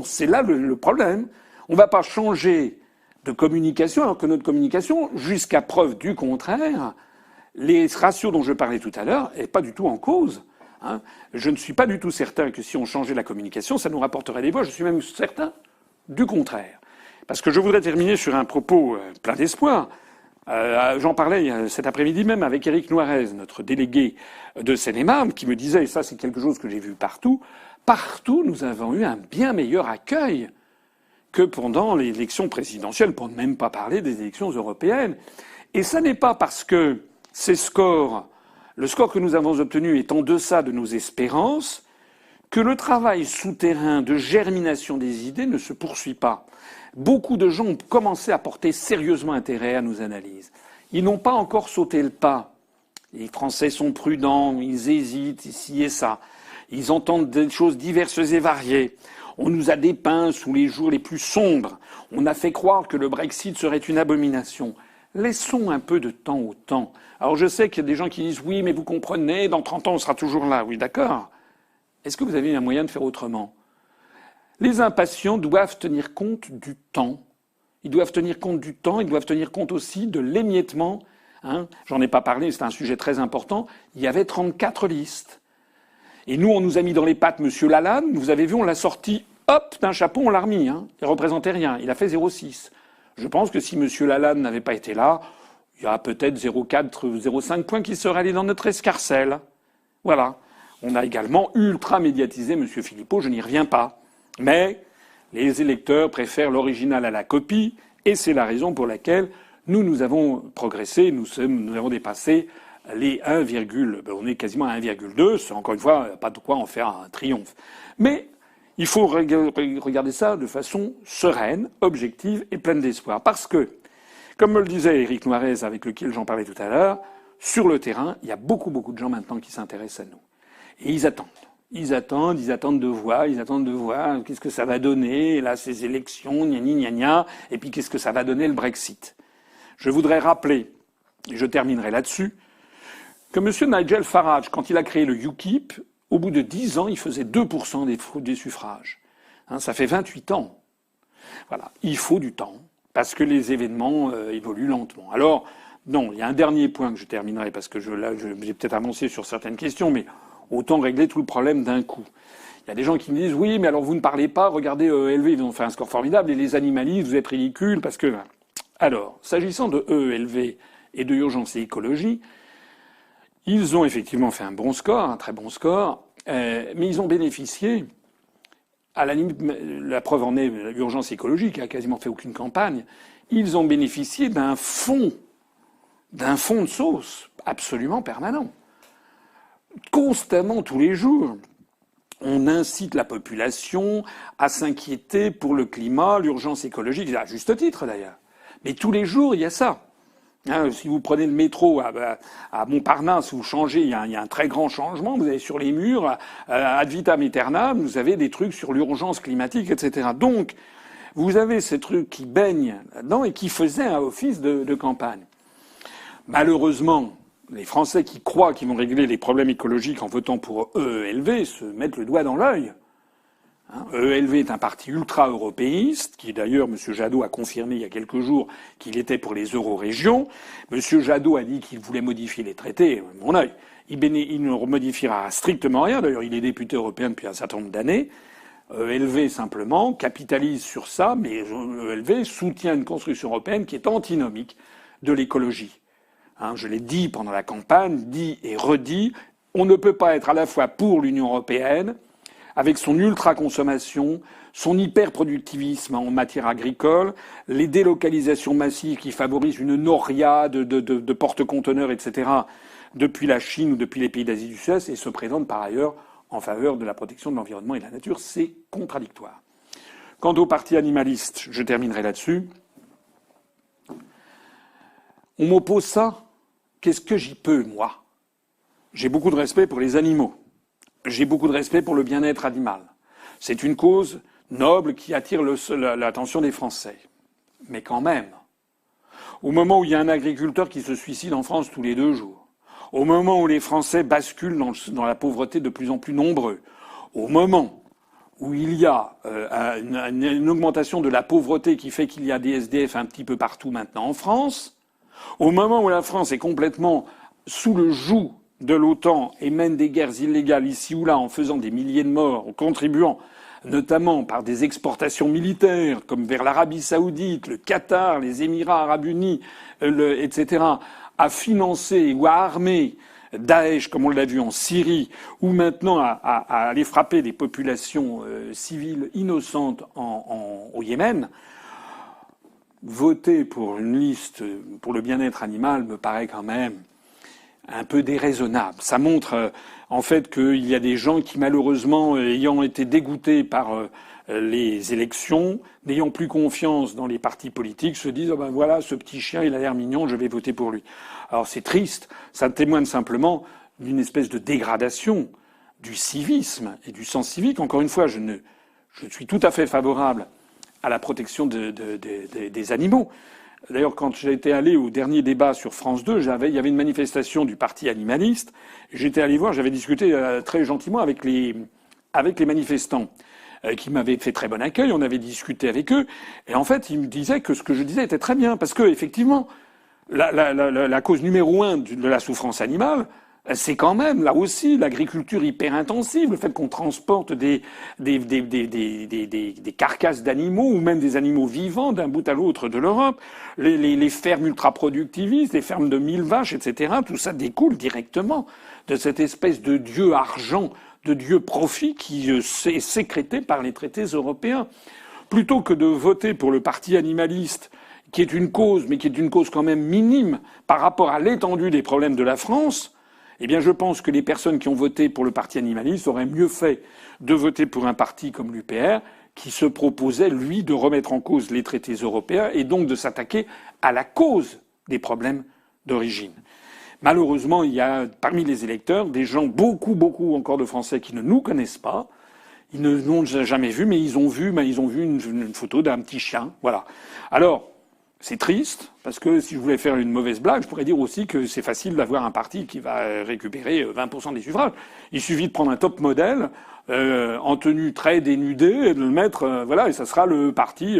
c'est là le problème. On ne va pas changer de communication, alors que notre communication, jusqu'à preuve du contraire, les ratios dont je parlais tout à l'heure n'est pas du tout en cause. Hein. Je ne suis pas du tout certain que si on changeait la communication, ça nous rapporterait des voix. Je suis même certain du contraire. Parce que je voudrais terminer sur un propos plein d'espoir. J'en parlais cet après-midi même avec Éric Noiret, notre délégué de Seine-et-Marne, qui me disait, et ça c'est quelque chose que j'ai vu partout, nous avons eu un bien meilleur accueil que pendant l'élection présidentielle, pour ne même pas parler des élections européennes. Et ça n'est pas parce que le score que nous avons obtenu est en deçà de nos espérances, que le travail souterrain de germination des idées ne se poursuit pas. Beaucoup de gens ont commencé à porter sérieusement intérêt à nos analyses. Ils n'ont pas encore sauté le pas. Les Français sont prudents, ils hésitent ici et ça. Ils entendent des choses diverses et variées. On nous a dépeint sous les jours les plus sombres. On a fait croire que le Brexit serait une abomination. Laissons un peu de temps au temps. Alors je sais qu'il y a des gens qui disent oui, mais vous comprenez, dans 30 ans on sera toujours là. Oui, d'accord. Est-ce que vous avez un moyen de faire autrement? Les impatients doivent tenir compte du temps. Ils doivent tenir compte du temps, ils doivent tenir compte aussi de l'émiettement. Hein. J'en ai pas parlé, c'est un sujet très important. Il y avait 34 listes. Et nous, on nous a mis dans les pattes M. Lalanne. Vous avez vu, on l'a sorti, hop, d'un chapeau, on l'a remis. Hein. Il représentait rien. Il a fait 0,6. Je pense que si M. Lalanne n'avait pas été là, il y a peut-être 0,4, 0,5 points qui seraient allés dans notre escarcelle. Voilà. On a également ultra médiatisé M. Philippot, je n'y reviens pas. Mais les électeurs préfèrent l'original à la copie, et c'est la raison pour laquelle nous avons progressé, nous avons dépassé les 1, on est quasiment à 1,2. C'est encore une fois pas de quoi en faire un triomphe. Mais il faut regarder ça de façon sereine, objective et pleine d'espoir. Parce que, comme me le disait Éric Noiret, avec lequel j'en parlais tout à l'heure, sur le terrain, il y a beaucoup de gens maintenant qui s'intéressent à nous. Et ils attendent. Ils attendent de voir qu'est-ce que ça va donner, là, ces élections, gna, et puis qu'est-ce que ça va donner le Brexit. Je voudrais rappeler, et je terminerai là-dessus, que M. Nigel Farage, quand il a créé le UKIP, au bout de 10 ans, il faisait 2% des suffrages. Hein, ça fait 28 ans. Voilà. Il faut du temps, parce que les événements évoluent lentement. Alors, non, il y a un dernier point que je terminerai, parce que j'ai peut-être avancé sur certaines questions, mais autant régler tout le problème d'un coup. Il y a des gens qui me disent oui, mais alors vous ne parlez pas, regardez EELV, ils ont fait un score formidable, et les animalistes, vous êtes ridicules, parce que... Alors, s'agissant de EELV et de Urgence et Écologie, ils ont effectivement fait un bon score, un très bon score, mais ils ont bénéficié, à la limite, la preuve en est l'Urgence écologique, qui a quasiment fait aucune campagne, ils ont bénéficié d'un fond de sauce absolument permanent. Constamment, tous les jours, on incite la population à s'inquiéter pour le climat, l'urgence écologique, à juste titre d'ailleurs. Mais tous les jours, il y a ça. Hein, si vous prenez le métro à Montparnasse, vous changez, il y a un très grand changement. Vous avez sur les murs, ad vitam aeternam, vous avez des trucs sur l'urgence climatique, etc. Donc, vous avez ces trucs qui baignent là-dedans et qui faisaient un office de campagne. Malheureusement, les Français qui croient qu'ils vont régler les problèmes écologiques en votant pour EELV se mettent le doigt dans l'œil. Hein, EELV est un parti ultra-européiste, qui d'ailleurs, M. Jadot a confirmé il y a quelques jours qu'il était pour les euro-régions. M. Jadot a dit qu'il voulait modifier les traités. Mon œil, il ne modifiera strictement rien. D'ailleurs, il est député européen depuis un certain nombre d'années. EELV, simplement, capitalise sur ça, mais EELV soutient une construction européenne qui est antinomique de l'écologie. Hein, je l'ai dit pendant la campagne, dit et redit, on ne peut pas être à la fois pour l'Union européenne, avec son ultra-consommation, son hyper-productivisme en matière agricole, les délocalisations massives qui favorisent une noria de porte-conteneurs, etc., depuis la Chine ou depuis les pays d'Asie du Sud-Est, et se présente par ailleurs en faveur de la protection de l'environnement et de la nature. C'est contradictoire. Quant au parti animaliste, je terminerai là-dessus. On m'oppose ça. Qu'est-ce que j'y peux, moi? J'ai beaucoup de respect pour les animaux. J'ai beaucoup de respect pour le bien-être animal. C'est une cause noble qui attire l'attention des Français. Mais quand même, au moment où il y a un agriculteur qui se suicide en France tous les 2 jours, au moment où les Français basculent dans la pauvreté de plus en plus nombreux, au moment où il y a une augmentation de la pauvreté qui fait qu'il y a des SDF un petit peu partout maintenant en France, au moment où la France est complètement sous le joug de l'OTAN et mène des guerres illégales ici ou là en faisant des milliers de morts, en contribuant notamment par des exportations militaires comme vers l'Arabie Saoudite, le Qatar, les Émirats Arabes Unis, etc., à financer ou à armer Daesh, comme on l'a vu en Syrie, ou maintenant à aller frapper des populations civiles innocentes au Yémen. Voter pour une liste pour le bien-être animal me paraît quand même un peu déraisonnable. Ça montre en fait qu'il y a des gens qui, malheureusement, ayant été dégoûtés par les élections, n'ayant plus confiance dans les partis politiques, se disent « oh ben voilà, ce petit chien, il a l'air mignon, je vais voter pour lui ». Alors c'est triste, ça témoigne simplement d'une espèce de dégradation du civisme et du sens civique. Encore une fois, je suis tout à fait favorable à la protection des animaux. D'ailleurs, quand j'étais allé au dernier débat sur France 2, il y avait une manifestation du parti animaliste. J'étais allé voir, j'avais discuté très gentiment avec les manifestants qui m'avaient fait très bon accueil. On avait discuté avec eux. Et en fait, ils me disaient que ce que je disais était très bien. Parce que, effectivement, la cause numéro 1 de la souffrance animale, c'est quand même, là aussi, l'agriculture hyper intensive, le fait qu'on transporte des carcasses d'animaux ou même des animaux vivants d'un bout à l'autre de l'Europe, les fermes ultra-productivistes, les fermes de 1000 vaches, etc. Tout ça découle directement de cette espèce de dieu argent, de dieu profit qui est sécrété par les traités européens. Plutôt que de voter pour le parti animaliste, qui est une cause, mais qui est une cause quand même minime par rapport à l'étendue des problèmes de la France, eh bien, je pense que les personnes qui ont voté pour le parti animaliste auraient mieux fait de voter pour un parti comme l'UPR, qui se proposait, lui, de remettre en cause les traités européens et donc de s'attaquer à la cause des problèmes d'origine. Malheureusement, il y a parmi les électeurs des gens, beaucoup encore de Français qui ne nous connaissent pas. Ils ne l'ont jamais vu, mais ils ont vu une photo d'un petit chien. Voilà. Alors, c'est triste, parce que si je voulais faire une mauvaise blague, je pourrais dire aussi que c'est facile d'avoir un parti qui va récupérer 20% des suffrages. Il suffit de prendre un top modèle, en tenue très dénudée, et de le mettre, voilà, et ça sera le parti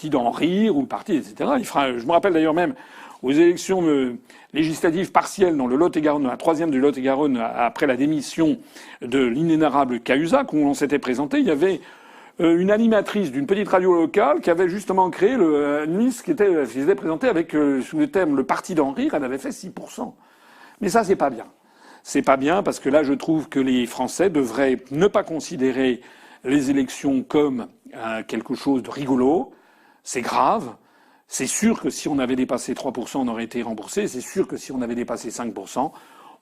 d'en rire, ou le parti, etc. Je me rappelle d'ailleurs même, aux élections législatives partielles dans le Lot-et-Garonne, la 3e du Lot-et-Garonne, après la démission de l'inénarrable Cahuzac, où on s'était présenté, il y avait une animatrice d'une petite radio locale qui avait justement créé une liste qui s'était présentée avec sous le thème le parti d'en rire. Elle avait fait 6%. Mais ça, c'est pas bien. C'est pas bien parce que là, je trouve que les Français devraient ne pas considérer les élections comme quelque chose de rigolo. C'est grave. C'est sûr que si on avait dépassé 3%, on aurait été remboursé. C'est sûr que si on avait dépassé 5%,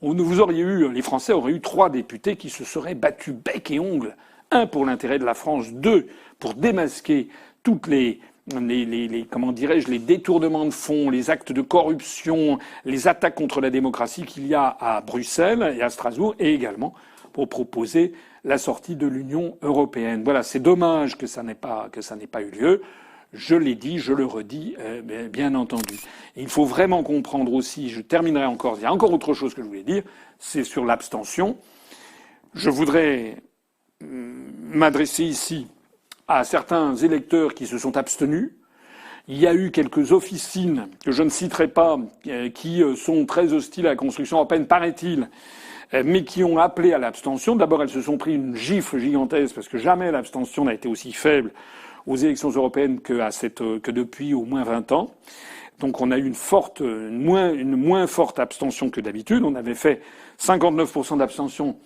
les Français auraient eu 3 députés qui se seraient battus bec et ongles. 1, pour l'intérêt de la France. 2, pour démasquer toutes les comment dirais-je, les détournements de fonds, les actes de corruption, les attaques contre la démocratie qu'il y a à Bruxelles et à Strasbourg, et également pour proposer la sortie de l'Union européenne. Voilà, c'est dommage que ça n'ait pas eu lieu. Je l'ai dit, je le redis, bien entendu. Et il faut vraiment comprendre aussi, je terminerai encore, il y a encore autre chose que je voulais dire, c'est sur l'abstention. Je voudrais m'adresser ici à certains électeurs qui se sont abstenus. Il y a eu quelques officines que je ne citerai pas, qui sont très hostiles à la construction européenne, paraît-il, mais qui ont appelé à l'abstention. D'abord, elles se sont pris une gifle gigantesque parce que jamais l'abstention n'a été aussi faible aux élections européennes que depuis au moins 20 ans. Donc on a eu une moins forte abstention que d'habitude. On avait fait 59% d'abstention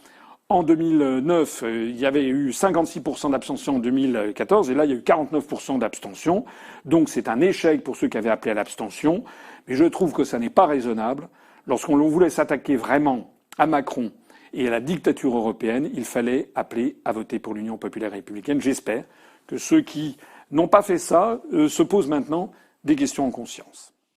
En 2009, il y avait eu 56% d'abstention en 2014, et là, il y a eu 49% d'abstention. Donc c'est un échec pour ceux qui avaient appelé à l'abstention. Mais je trouve que ça n'est pas raisonnable. Lorsqu'on voulait s'attaquer vraiment à Macron et à la dictature européenne, il fallait appeler à voter pour l'Union populaire républicaine. J'espère que ceux qui n'ont pas fait ça se posent maintenant des questions en conscience.